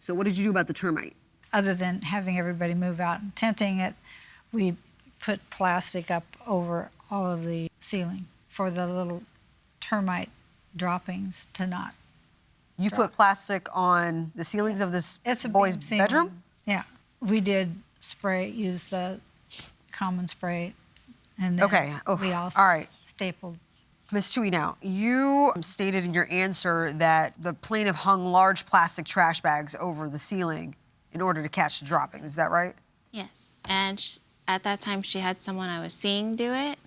So what did you do about the termite? Other than having everybody move out and tenting it, we put plastic up over all of the ceiling for the little termite droppings to not You drop. put plastic on the ceilings of this boy's beam ceiling. bedroom? Yeah. We did use the common spray, and then we also all right. stapled. Ms. Tui, now, you stated in your answer that the plaintiff hung large plastic trash bags over the ceiling in order to catch the droppings. Is that right? Yes, and at that time she had someone I was seeing do it,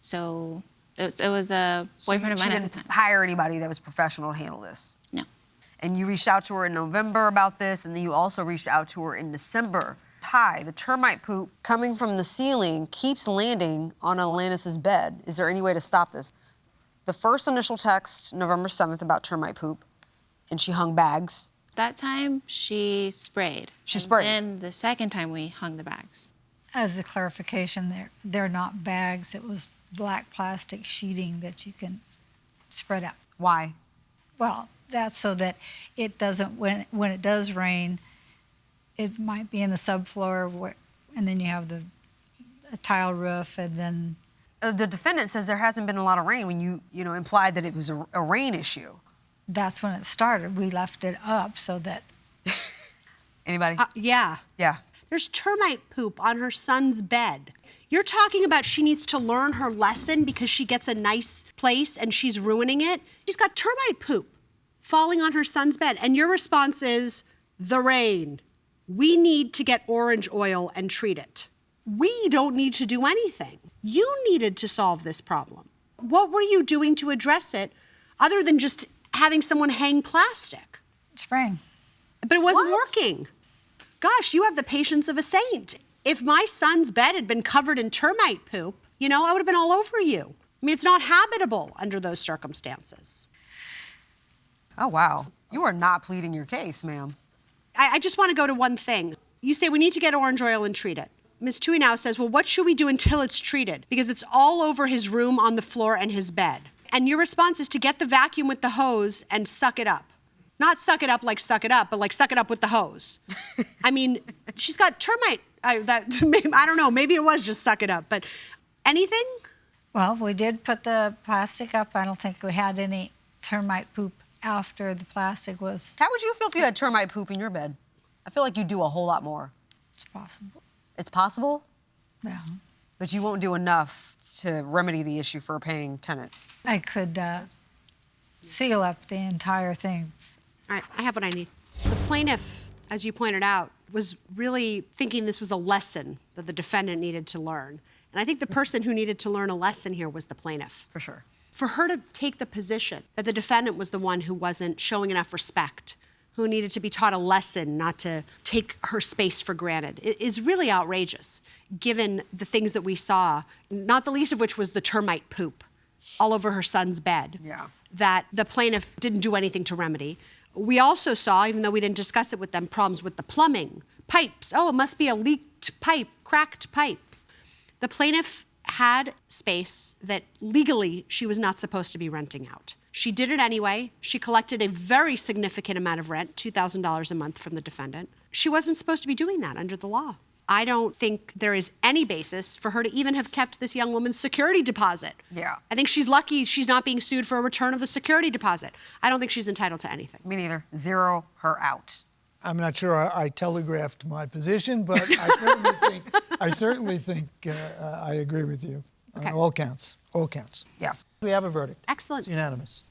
so it was a boyfriend of mine at the time. She didn't hire anybody that was professional to handle this? No. And you reached out to her in November about this, and then you also reached out to her in December. Ty, the termite poop coming from the ceiling keeps landing on Alanis's bed. Is there any way to stop this? The first initial text, November 7th, about termite poop, and she hung bags. That time she sprayed. She sprayed. And the second time we hung the bags. As a clarification, they're not bags. It was black plastic sheeting that you can spread out. Why? Well, that's so that it doesn't, when it does rain, it might be in the subfloor, and then you have a tile roof, and then... The defendant says there hasn't been a lot of rain when you implied that it was a rain issue. That's when it started. We left it up so that... Anybody? Yeah. Yeah. There's termite poop on her son's bed. You're talking about she needs to learn her lesson because she gets a nice place and she's ruining it. She's got termite poop falling on her son's bed. And your response is, the rain. We need to get orange oil and treat it. We don't need to do anything. You needed to solve this problem. What were you doing to address it other than just having someone hang plastic? Spraying. But it wasn't working. Gosh, you have the patience of a saint. If my son's bed had been covered in termite poop, I would have been all over you. I mean, it's not habitable under those circumstances. Oh, wow. You are not pleading your case, ma'am. I just want to go to one thing. You say we need to get orange oil and treat it. Ms. Tui now says, well, what should we do until it's treated? Because it's all over his room, on the floor, and his bed. And your response is to get the vacuum with the hose and suck it up. Not suck it up like suck it up, but like suck it up with the hose. I mean, she's got termite. I don't know, maybe it was just suck it up, but anything? Well, we did put the plastic up. I don't think we had any termite poop after the plastic was... How would you feel if you had termite poop in your bed? I feel like you do a whole lot more. It's possible. It's possible? Yeah. But you won't do enough to remedy the issue for a paying tenant. I could seal up the entire thing. All right, I have what I need. The plaintiff, as you pointed out, was really thinking this was a lesson that the defendant needed to learn. And I think the person who needed to learn a lesson here was the plaintiff. For sure. For her to take the position that the defendant was the one who wasn't showing enough respect, who needed to be taught a lesson not to take her space for granted, is really outrageous, given the things that we saw, not the least of which was the termite poop all over her son's bed, that the plaintiff didn't do anything to remedy. We also saw, even though we didn't discuss it with them, problems with the plumbing, pipes. Oh, it must be a leaked pipe, cracked pipe. The plaintiff had space that legally she was not supposed to be renting out. She did it anyway. She collected a very significant amount of rent, $2,000 a month from the defendant. She wasn't supposed to be doing that under the law. I don't think there is any basis for her to even have kept this young woman's security deposit. Yeah. I think she's lucky she's not being sued for a return of the security deposit. I don't think she's entitled to anything. Me neither. Zero her out. I'm not sure I telegraphed my position, but I certainly think I agree with you on all counts. All counts. Yeah. We have a verdict. Excellent. It's unanimous.